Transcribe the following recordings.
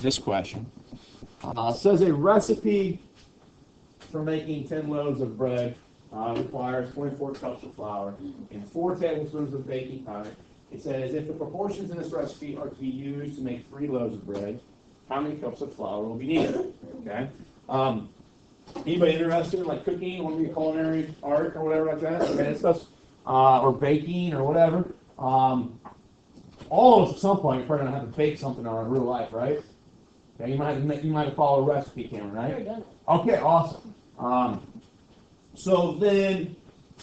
this question. Says a recipe for making 10 loaves of bread requires 24 cups of flour and 4 tablespoons of baking powder. It says if the proportions in this recipe are to be used to make 3 loaves of bread, how many cups of flour will be needed? Okay. Anybody interested in like cooking, want to be a culinary art or whatever like that? Okay, stuff, or baking or whatever. All of us at some point you're probably gonna have to bake something in real life, right? Okay, you might have followed a recipe, Cameron, right? Okay, awesome. So then,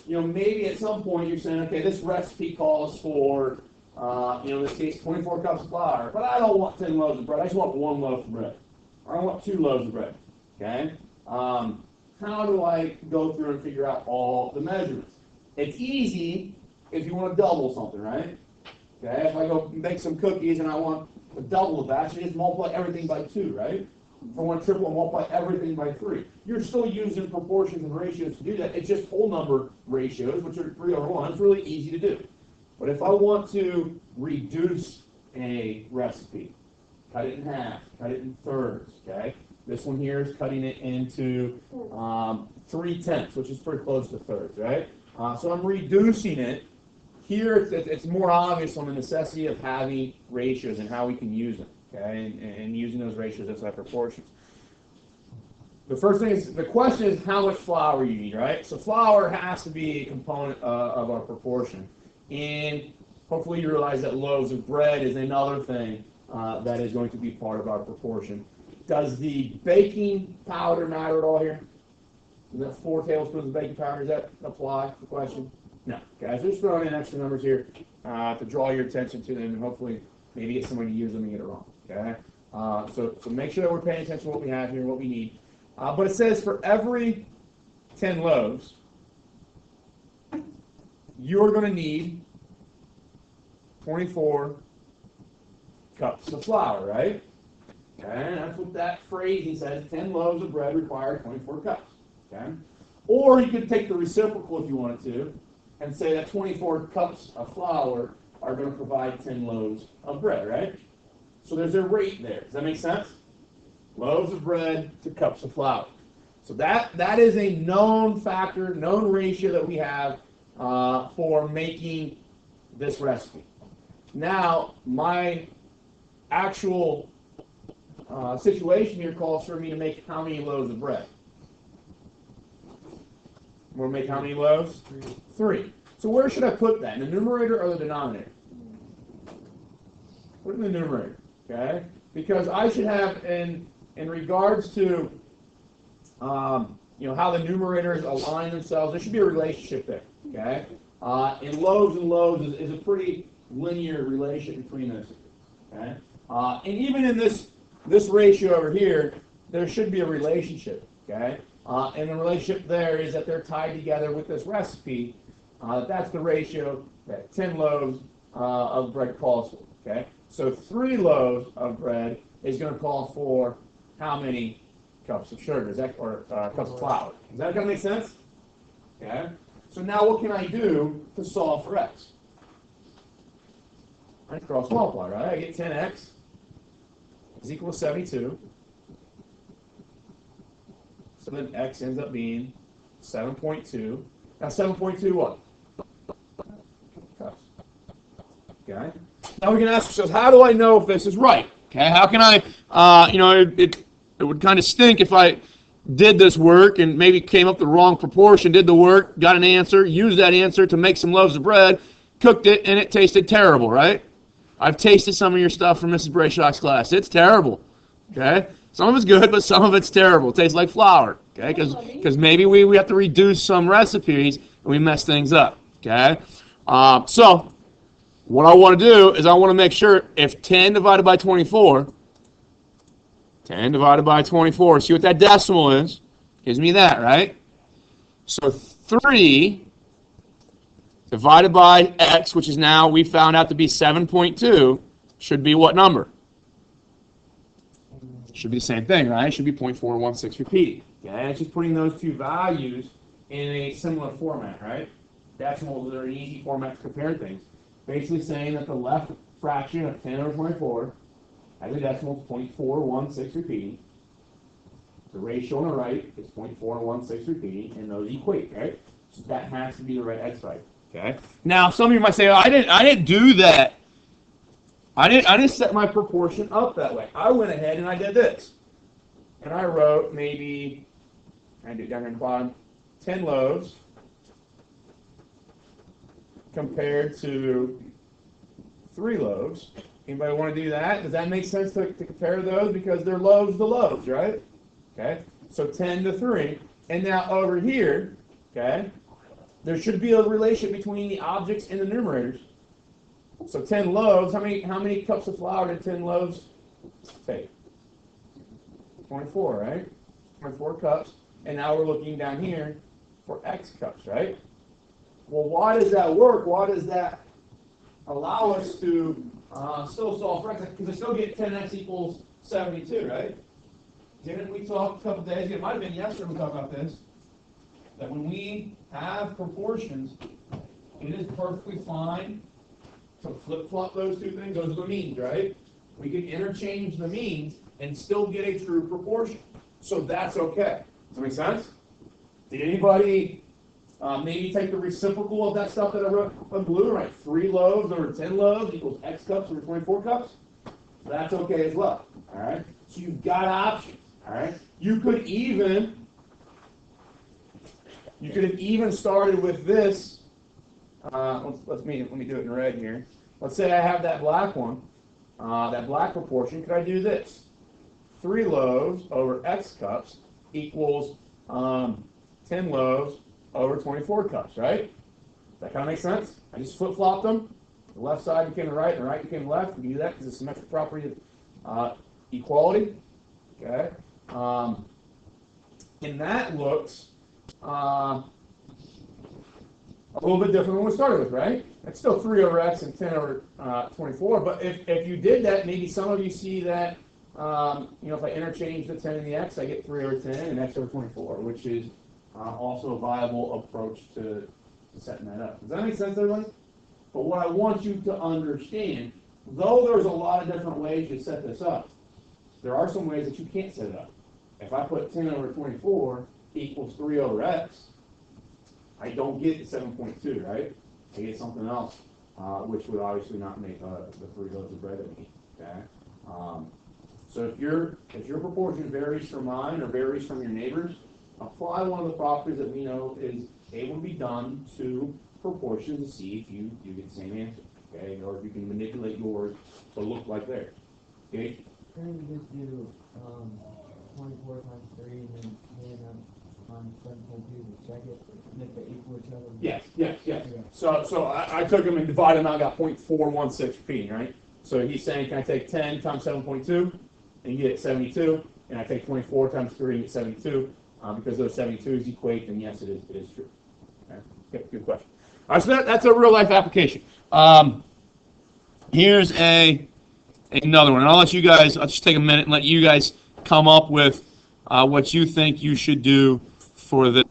maybe at some point you're saying, okay, this recipe calls for, in this case, 24 cups of flour, but I don't want 10 loaves of bread. I just want 1 loaf of bread. Or I want 2 loaves of bread. Okay? How do I go through and figure out all the measurements? It's easy if you want to double something, right? Okay, if I go make some cookies and I want to double the batch, I just multiply everything by 2, right? If I want to triple and multiply everything by 3. You're still using proportions and ratios to do that. It's just whole number ratios, which are 3/1. It's really easy to do. But if I want to reduce a recipe, cut it in half, cut it in thirds, okay? This one here is cutting it into 3/10, which is pretty close to thirds, right? So I'm reducing it. Here, it's more obvious on the necessity of having ratios and how we can use them, okay, and using those ratios as our proportions. The first thing is, the question is how much flour you need, right? So flour has to be a component of our proportion. And hopefully you realize that loaves of bread is another thing that is going to be part of our proportion. Does the baking powder matter at all here? Is that 4 tablespoons of baking powder? Does that apply to the question? No. Guys, we're just throwing in extra numbers here to draw your attention to them and hopefully maybe get somebody to use them and get it wrong. Okay? So make sure that we're paying attention to what we have here and what we need. But it says for every 10 loaves, you're going to need 24 cups of flour, right? Okay, that's what that phrase says. 10 loaves of bread require 24 cups. Okay? Or you could take the reciprocal if you wanted to and say that 24 cups of flour are going to provide 10 loaves of bread, right? So there's a rate there. Does that make sense? Loaves of bread to cups of flour. So that is a known factor, known ratio that we have for making this recipe. Now, my actual situation here calls for me to make how many loaves of bread? We're going to make how many loaves? 3. So where should I put that? In the numerator or the denominator? Put it in the numerator, okay? Because I should have, in regards to, how the numerators align themselves, there should be a relationship there, okay? And loaves is a pretty linear relation between those, okay? And even in this ratio over here, there should be a relationship, okay? And the relationship there is that they're tied together with this recipe. That's the ratio that 10 loaves of bread calls for, okay? So 3 loaves of bread is going to call for how many cups of sugar, cups of flour? Is that going to make sense? Okay? So now what can I do to solve for x? I cross multiply, right? I get 10x is equal to 72. So then x ends up being 7.2. Now 7.2 what? Cups. Okay. Now we can ask ourselves, how do I know if this is right? Okay. How can I, it would kind of stink if I did this work and maybe came up the wrong proportion, did the work, got an answer, used that answer to make some loaves of bread, cooked it, and it tasted terrible, right? I've tasted some of your stuff from Mrs. Brayshock's class. It's terrible. Okay. Some of it's good, but some of it's terrible. It tastes like flour, okay? Because maybe we have to reduce some recipes and we mess things up, okay? So what I want to do is I want to make sure if 10 divided by 24, 10 divided by 24, see what that decimal is? Gives me that, right? So 3 divided by x, which is now we found out to be 7.2, should be what number? Should be the same thing, right? It should be 0.416 repeating. Okay, it's just putting those two values in a similar format, right? Decimals are an easy format to compare things. Basically saying that the left fraction of 10 over 24 has a decimal, 0.416 repeating. The ratio on the right is 0.416 repeating, and those equate, right? So that has to be the right x value. Okay. Now some of you might say, oh, I didn't do that. I didn't set my proportion up that way. I went ahead and I did this. And I wrote maybe, I did down here in the bottom, 10 loaves compared to 3 loaves. Anybody want to do that? Does that make sense to compare those? Because they're loaves to loaves, right? Okay. So 10 to 3. And now over here, okay, there should be a relation between the objects and the numerators. So 10 loaves, how many cups of flour did 10 loaves take? 24, right? 24 cups. And now we're looking down here for X cups, right? Well, why does that work? Why does that allow us to still solve for X? Because I still get 10X equals 72, right? Didn't we talk a couple days ago? It might have been yesterday we talked about this. That when we have proportions, it is perfectly fine to flip-flop those two things. Those are the means, right? We can interchange the means and still get a true proportion. So that's okay. Does that make sense? Did anybody maybe take the reciprocal of that stuff that I wrote in blue, right? 3 loaves over 10 loaves equals X cups over 24 cups? That's okay as well. All right? So you've got options. All right? You could have even started with this. Let me do it in red here. Let's say I have that black one, that black proportion. Could I do this? 3 loaves over X cups equals 10 loaves over 24 cups, right? Does that kind of make sense? I just flip-flopped them. The left side became the right, and the right became the left. We can do that because it's a symmetric property of equality. Okay? And that looks a little bit different than we started with, right? It's still 3 over X and 10 over 24, but if you did that, maybe some of you see that, if I interchange the 10 and the X, I get 3 over 10 and X over 24, which is also a viable approach to setting that up. Does that make sense, everybody? But what I want you to understand, though there's a lot of different ways to set this up, there are some ways that you can't set it up. If I put 10 over 24 equals 3 over X, I don't get the 7.2, right? I get something else, which would obviously not make the 3 loaves of bread that we eat. Okay? So if your proportion varies from mine or varies from your neighbor's, apply one of the properties that we know is able to be done to proportions to see if you get the same answer. Okay? Or if you can manipulate yours to look like theirs. Okay? Couldn't we just do 24 times 3 and then hand on 7.2 to check it, and if they equal each other? Yes. Yeah. So I took them and divided them out, got 0.416 repeating, right? So he's saying, can I take 10 times 7.2 and get 72? And I take 24 times 3 and get 72. Because those 72s equate, then yes, it is true. Okay, good question. All right, so that's a real life application. Here's another one. And I'll just take a minute and let you guys come up with what you think you should do for this.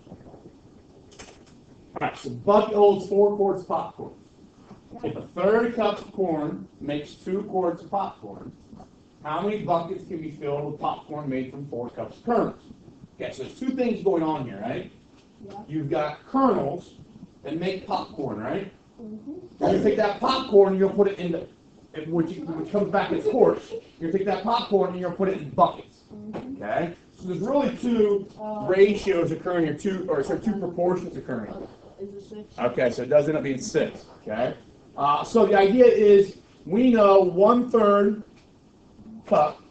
All right, so bucket holds 4 quarts of popcorn. If a third cup of corn makes 2 quarts of popcorn, how many buckets can be filled with popcorn made from 4 cups of kernels? Okay, so there's 2 things going on here, right? Yeah. You've got kernels that make popcorn, right? Mm-hmm. You're going to take that popcorn and you're going to put it in which comes back in quarts. You're going to take that popcorn and you're going to put it in buckets. Mm-hmm. Okay? So there's really 2 ratios occurring here, 2 proportions occurring. Is it 6? Okay, so it does end up being 6. Okay? So the idea is we know 1/3 cup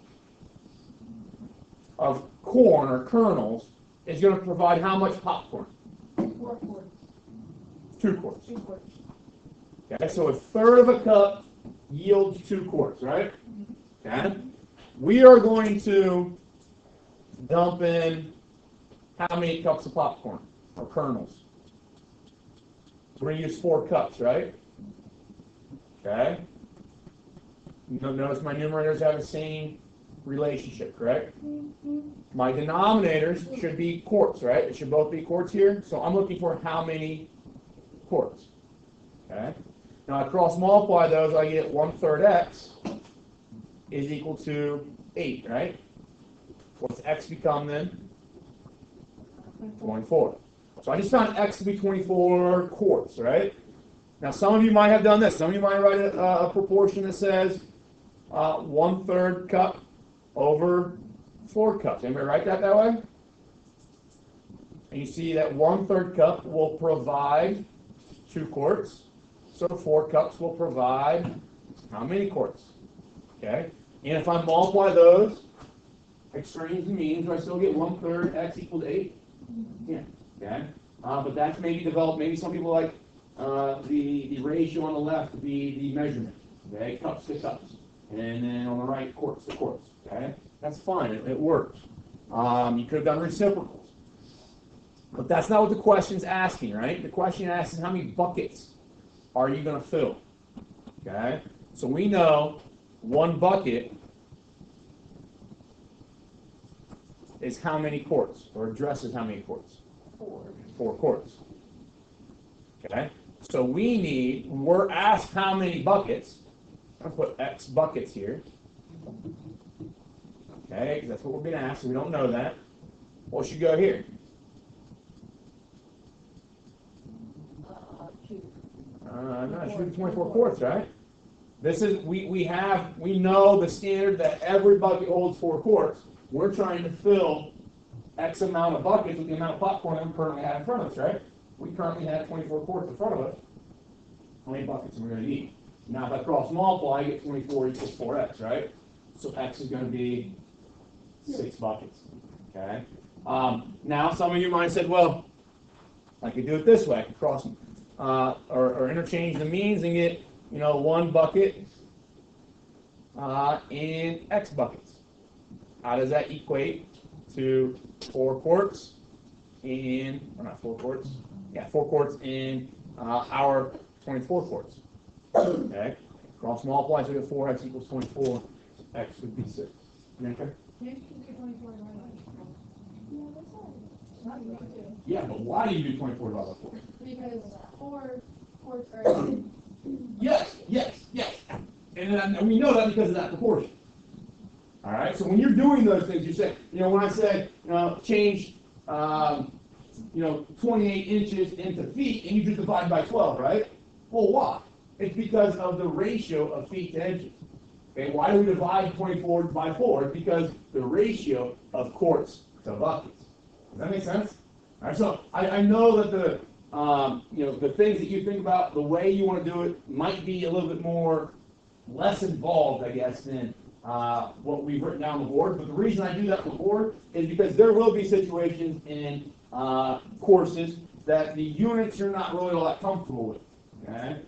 of corn or kernels is going to provide how much popcorn? 4 quarts. 2 quarts. 2 quarts. Okay, so 1/3 of a cup yields 2 quarts, right? Okay. We are going to dump in how many cups of popcorn or kernels? We're going to use 4 cups, right? Okay. Notice my numerators have the same relationship, correct? My denominators should be quarts, right? It should both be quarts here. So I'm looking for how many quarts. Okay. Now I cross multiply those, I get 1/3 X is equal to 8, right? What's x become then? 24. So I just found x to be 24 quarts, right? Now some of you might have done this. Some of you might write a proportion that says 1/3 cup over 4 cups. Anybody write that way? And you see that 1/3 cup will provide 2 quarts. So 4 cups will provide how many quarts? Okay? And if I multiply those extremes and means, do I still get 1/3 x equal to 8? Yeah. Okay? But that's maybe developed. Maybe some people like the ratio on the left to be the measurement. Okay? Cups to cups. And then on the right, quarts to quarts. Okay? That's fine. It works. You could have done reciprocals. But that's not what the question's asking, right? The question asks how many buckets are you going to fill? Okay? So we know 1 bucket is how many quarts, or addresses how many quarts? 4 quarts. Okay? So we're asked how many buckets. I'm going to put X buckets here. Okay, because that's what we're being asked, so we don't know that. What should go here? No, it should be 24 quarts, right? This is we know the standard that every bucket holds 4 quarts. We're trying to fill X amount of buckets with the amount of popcorn that we currently have in front of us, right? We currently have 24 quarts in front of us. How many buckets are we going to need? Now, if I cross multiply, I get 24 equals 4x, right? So X is going to be 6 buckets. Okay. Now, some of you might have said, well, I could do it this way. I could cross or interchange the means and get 1 bucket in X buckets. How does that equate to 4 quarts in, or not 4 quarts? Yeah, 4 quarts in our 24 quarts. Okay? Cross multiply, so we get 4x equals 24. X would be 6. Okay? Yeah, but why do you do 24 divided by 4? Because 4 quarts are... Yes. And we know that because of that proportion. All right? So when you're doing those things, you say, when I said, change, 28 inches into feet, and you just divide by 12, right? Well, why? It's because of the ratio of feet to inches. Okay, why do we divide 24 by 4? It's because the ratio of quarts to buckets. Does that make sense? All right, so I know that the things that you think about, the way you want to do it, might be a little bit less involved, I guess, than what we've written down on the board. But the reason I do that on the board is because there will be situations in courses that the units you're not really all that comfortable with. Okay?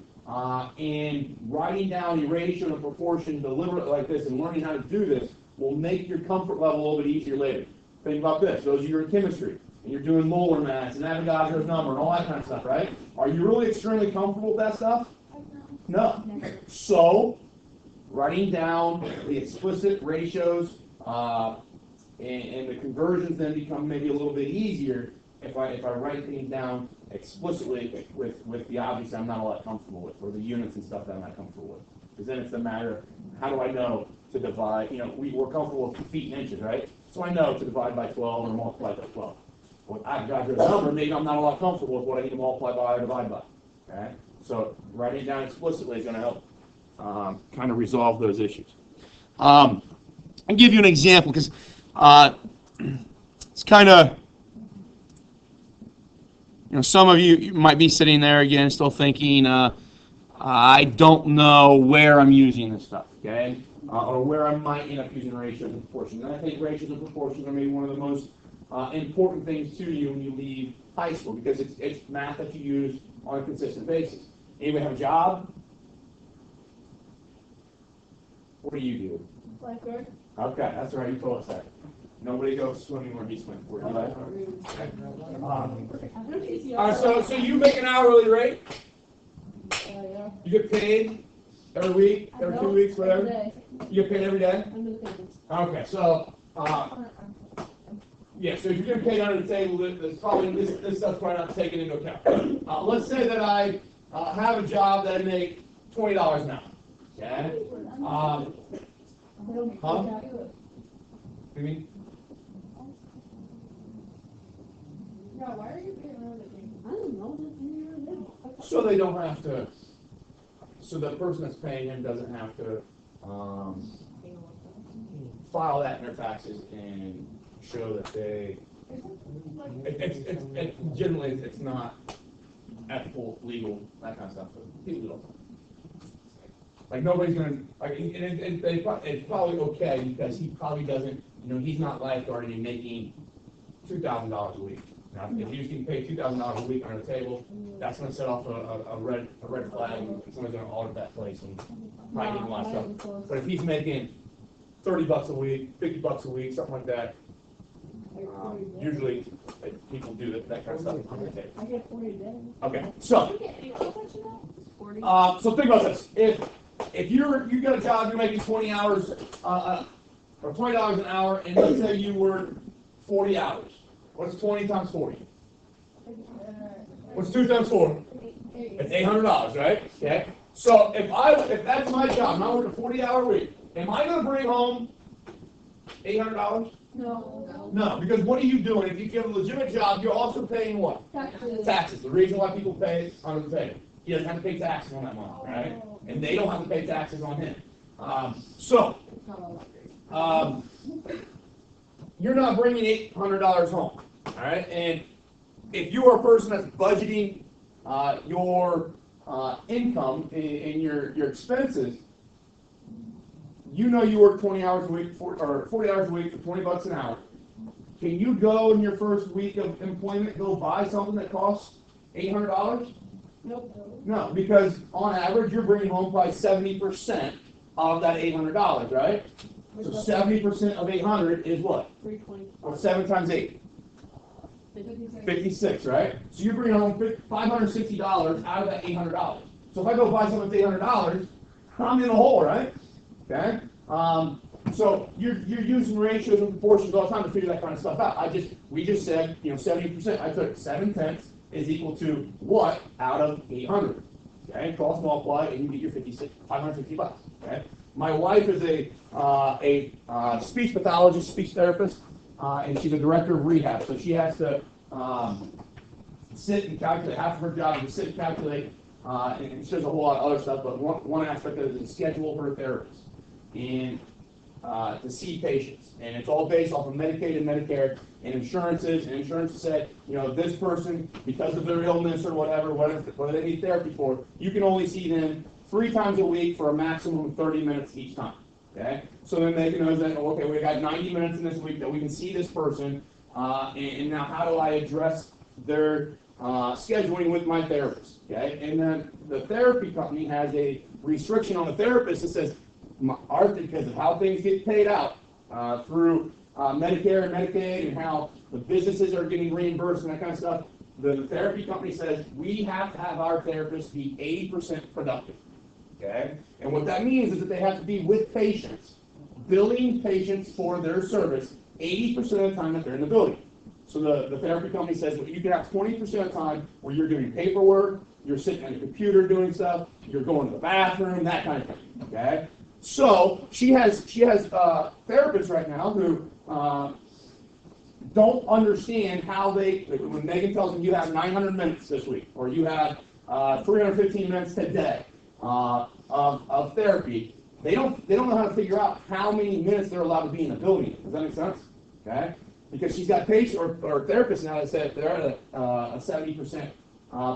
And writing down a ratio and a proportion deliberately like this and learning how to do this will make your comfort level a little bit easier later. Think about this. Those of you who are in chemistry, and you're doing molar mass and Avogadro's number and all that kind of stuff, right? Are you really extremely comfortable with that stuff? No. So, writing down the explicit ratios and the conversions then become maybe a little bit easier if I write things down explicitly with the objects I'm not all that comfortable with, or the units and stuff that I'm not comfortable with. Because then it's a matter of how do I know to divide, we're comfortable with feet and inches, right? So I know to divide by 12 or multiply by 12. Well, I've got this number, maybe I'm not a lot comfortable with what I need to multiply by or divide by. Okay? So writing it down explicitly is going to help kind of resolve those issues. I'll give you an example because it's kind of, some of you might be sitting there again still thinking, I don't know where I'm using this stuff, okay? Or where I might end up using ratios and proportions. And I think ratios and proportions are maybe one of the most important things to you when you leave high school because it's math that you use on a consistent basis. Anybody have a job? What do you do? Lifeguard. Okay, that's right. You told us that. Nobody goes swimming where he swims. All right, so you make an hourly rate? Yeah. You get paid every week, every 2 weeks, whatever? Every day. You get paid every day? Under the table. Okay, so, yeah, so if you're getting paid under the table, this stuff's probably not taken into account. Let's say that I have a job that I make $20 an hour. Okay? They don't Huh? do it. You mean? Yeah, why are you being everything? I don't know, that's near them. So they don't have to, so the person that's paying him doesn't have to, file that in their taxes and show that they, generally, it's not ethical, legal, that kind of stuff, but people don't. Like, nobody's gonna, like, it's probably okay, because he probably doesn't, he's not lifeguarding and making $2,000 a week. Now, if he's getting paid $2,000 a week under the table, that's gonna set off a red flag, and someone's gonna audit that place and probably get a lot of stuff. But if he's making $30 a week, $50 a week, something like that, usually people do that kind of stuff under the table. I get 40 a day. Okay, so, You get how much of that? 40. so think about this. If you got a job, you're making 20 hours, or $20 an hour, and let's say you work 40 hours. What's 20 times 40? What's 2 times 4? It's $800, right? Okay. So if that's my job, and I work a 40-hour week, am I going to bring home $800? No. No, because what are you doing? If you have a legitimate job, you're also paying what? Taxes. Taxes. The reason why people pay under the table. He doesn't have to pay taxes on that money, right? And they don't have to pay taxes on him. You're not bringing $800 home, all right? And if you are a person that's budgeting your income and your expenses, you work 20 hours a week or 40 hours a week for $20 an hour. Can you go in your first week of employment go buy something that costs $800? Nope. No, because on average you're bringing home probably 70% of that $800, right? So 70% of 800 is what? 320. Or 7 times 8? 56, right? So you're bringing home $560 out of that $800. So if I go buy something with $800, I'm in the hole, right? Okay. So you're using ratios and proportions all the time to figure that kind of stuff out. We just said 70%. I took 7/10 is equal to what out of 800? Okay. Cross multiply and you get your $550. Okay. My wife is a speech pathologist, speech therapist, and she's a director of rehab. So she has to sit and calculate. Half of her job is to sit and calculate, and she does a whole lot of other stuff. But one aspect of it is to schedule her therapist and to see patients, and it's all based off of Medicaid and Medicare and insurances. And insurance said, this person, because of their illness or whatever they need therapy for, you can only see them 3 times a week for a maximum of 30 minutes each time. Okay, so then they can know that, okay, we got 90 minutes in this week that we can see this person, and now how do I address their scheduling with my therapist? Okay, and then the therapy company has a restriction on the therapist that says, because of how things get paid out through Medicare and Medicaid and how the businesses are getting reimbursed and that kind of stuff, the therapy company says we have to have our therapists be 80% productive. Okay? And what that means is that they have to be with patients, billing patients for their service 80% of the time that they're in the building. So the therapy company says well, you can have 20% of the time where you're doing paperwork, you're sitting on a computer doing stuff, you're going to the bathroom, that kind of thing. Okay? So she has therapists right now who don't understand how when Megan tells them you have 900 minutes this week, or you have 315 minutes today of therapy, they don't know how to figure out how many minutes they're allowed to be in a building. Does that make sense? Okay, because she's got patients or therapists now that said they're at a 70%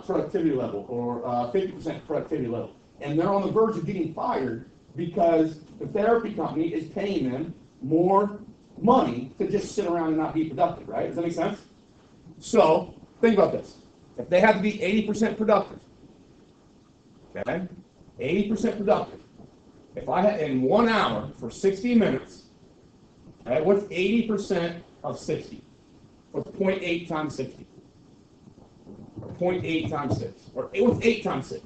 productivity level or 50% productivity level, and they're on the verge of getting fired because the therapy company is paying them more money to just sit around and not be productive, right? Does that make sense? So, think about this. If they have to be 80% productive, okay? 80% productive. If I had in 1 hour for 60 minutes, okay, what's 80% of 60? What's 0.8 times 60? Or 0.8 times 6? Or what's 8 times 6?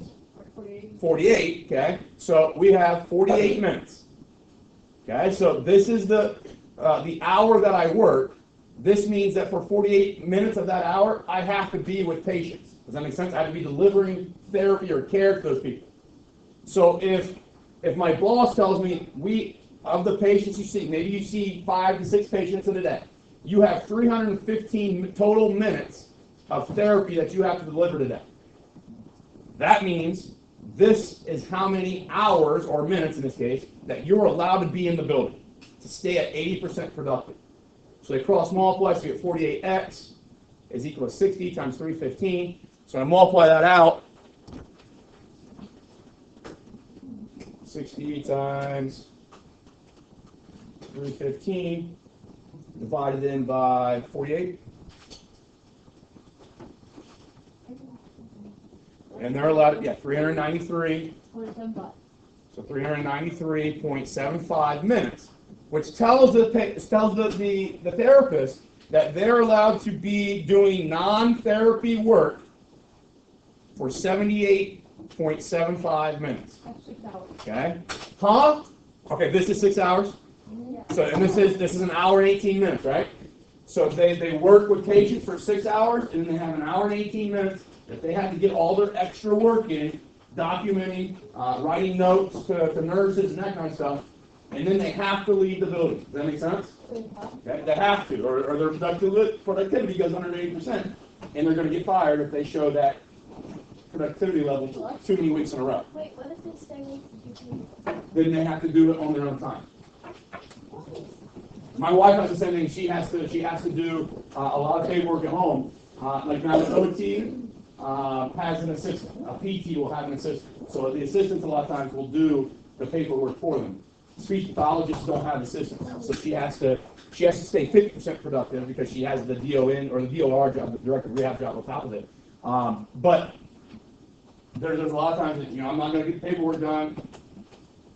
48, okay? So we have 48 minutes. Okay, so this is the hour that I work. This means that for 48 minutes of that hour, I have to be with patients. Does that make sense? I have to be delivering therapy or care to those people. So if my boss tells me of the patients you see, maybe you see 5 to 6 patients in a day, you have 315 total minutes of therapy that you have to deliver today. That means this is how many hours, or minutes in this case, that you're allowed to be in the building to stay at 80% productive. So they cross multiply, so you get 48x is equal to 60 times 315. So I multiply that out. 60 times 315 divided in by 48. And they're allowed, 393. 27 So 393.75 minutes, which tells the therapist that they're allowed to be doing non-therapy work for 78.75 minutes. That's 6 hours. Okay? Huh? Okay, this is 6 hours. Yeah. So, and this is an hour and 18 minutes, right? So they work with patients for 6 hours, and then they have an hour and 18 minutes that they have to get all their extra work in, documenting, writing notes to nurses and that kind of stuff, and then they have to leave the building. Does that make sense? Okay, they have to, or their productivity goes under 80%, and they're going to get fired if they show that productivity level too many weeks in a row. Wait, what if it's 7 weeks? Then they have to do it on their own time. My wife has the same thing. She has to do a lot of paperwork at home. Like now, the OT has an assistant. A PT will have an assistant. So the assistants a lot of times will do the paperwork for them. Speech pathologists don't have assistants, so she has to stay 50% productive because she has the DON or the DOR job, the director of rehab job on top of it. But there's a lot of times that I'm not going to get the paperwork done.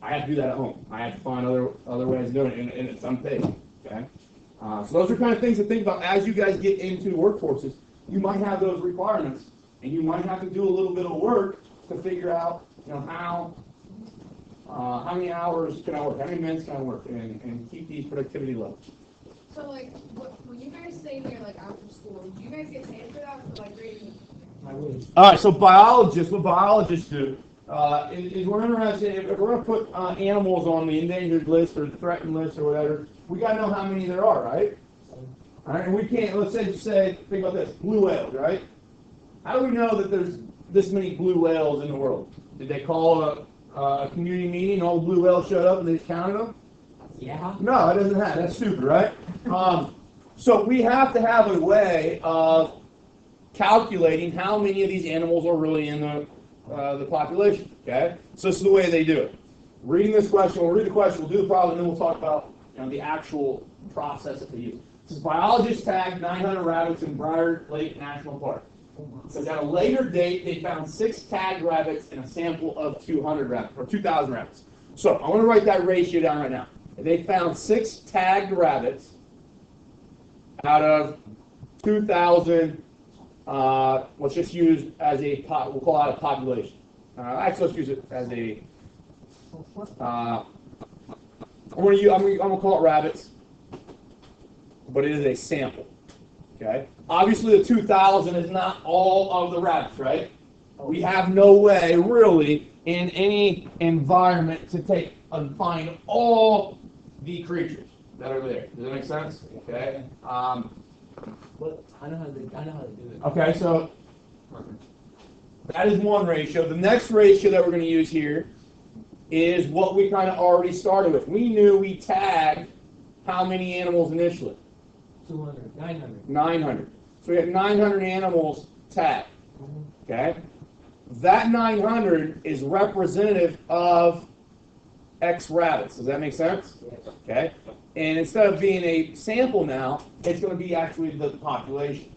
I have to do that at home. I have to find other ways of doing it, and it's unpaid. Okay. So those are kind of things to think about as you guys get into workforces. You might have those requirements, and you might have to do a little bit of work to figure out how many hours can I work, how many minutes can I work, and keep these productivity levels. So like, when you guys say you're like after school, do you guys get paid for that for like grading? All right, so what biologists do is we're interested, if we're going to put animals on the endangered list or the threatened list or whatever, we got to know how many there are, right? All right, and we can't, let's say, think about this, blue whales, right? How do we know that there's this many blue whales in the world? Did they call a community meeting, all the blue whales showed up and they just counted them? Yeah. No, it doesn't have. That's stupid, right? So we have to have a way of calculating how many of these animals are really in the population. Okay, so this is the way they do it. Reading this question, we'll read the question, we'll do the problem, and then we'll talk about the actual process that they use. It says biologists tagged 900 rabbits in Briar Lake National Park. It says at a later date they found 6 tagged rabbits in a sample of 200 rabbits or 2,000 rabbits. So I want to write that ratio down right now. They found 6 tagged rabbits out of 2,000. Let's just use as a we'll call that a population. Actually, let's use it as a. I'm gonna call it rabbits, but it is a sample. Okay. Obviously, the 2,000 is not all of the rabbits, right? We have no way, really, in any environment to take and find all the creatures that are there. Does that make sense? Okay. But I know how to do it. Okay, so that is one ratio. The next ratio that we're going to use here is what we kind of already started with. We knew we tagged how many animals initially? 200, 900. 900. So we have 900 animals tagged. Okay? That 900 is representative of X rabbits. Does that make sense? Yes. Okay? And instead of being a sample now, it's going to be actually the population.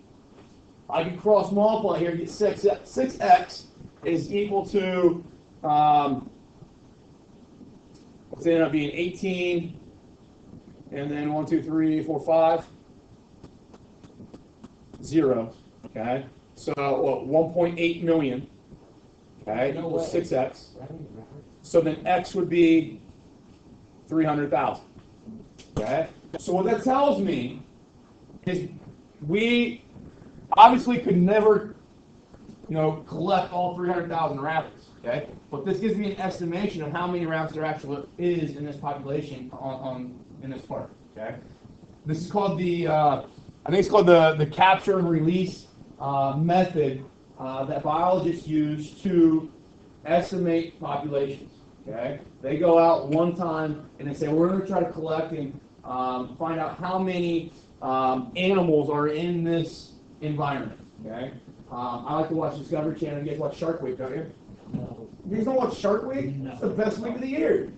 I can cross multiply here, get 6x is equal to, what's it end up being, 18, and then 1, 2, 3, 4, 5, 0, okay? So, 1.8 million, okay, equals 6x. So then x would be 300,000, okay? So what that tells me is we obviously could never collect all 300,000 rabbits, okay? But this gives me an estimation of how many rabbits there actually is in this population in this park, okay? This is called I think it's called the capture and release method that biologists use to estimate populations, okay? They go out one time and they say, we're going to try to collect and find out how many animals are in this environment, okay? I like to watch Discovery Channel. You guys watch Shark Week, don't you? No. You guys don't watch Shark Week? No. It's the best week of the year.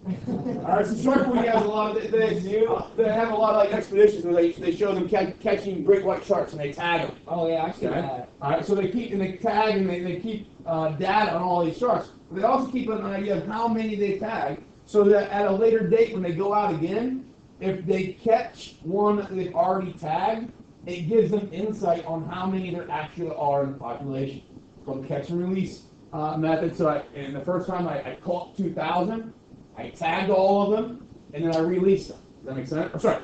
All right, so Shark Week has a lot of they have a lot of like expeditions where they show them catching great white sharks and they tag them. Oh yeah, I see Okay. that. All right, so they tag and they keep data on all these sharks. But they also keep an idea of how many they tag, so that at a later date when they go out again, if they catch one that they've already tagged, it gives them insight on how many there actually are in the population. It's called the catch and release method. So and the first time I caught 2,000, I tagged all of them, and then I released them. Does that make sense? I'm sorry.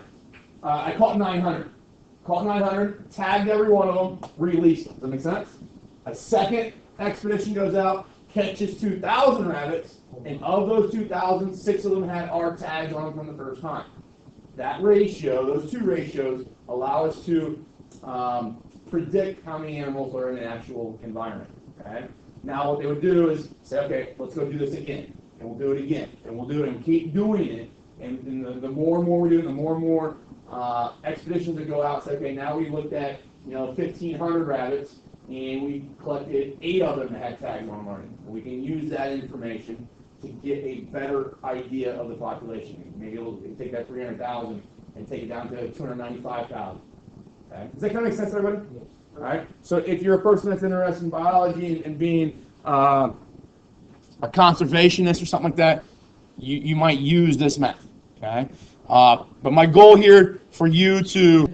I caught 900. Caught 900, tagged every one of them, released them. Does that make sense? A second expedition goes out, catches 2,000 rabbits, and of those 2,000, 6 of them had our tags on them from the first time. That ratio, those two ratios, allow us to predict how many animals are in the actual environment. Okay? Now what they would do is say, okay, let's go do this again, and we'll do it again, and we'll do it and keep doing it. And the more and more we do it, the more and more expeditions that go out say, okay, now we looked at 1,500 rabbits, and we collected 8 of them that had tags on them already. We can use that information to get a better idea of the population. Maybe we'll take that 300,000 and take it down to 295,000. Okay? Does that kind of make sense to everybody? Yes. All right. So if you're a person that's interested in biology and being a conservationist or something like that, you might use this method. Okay. But my goal here for you to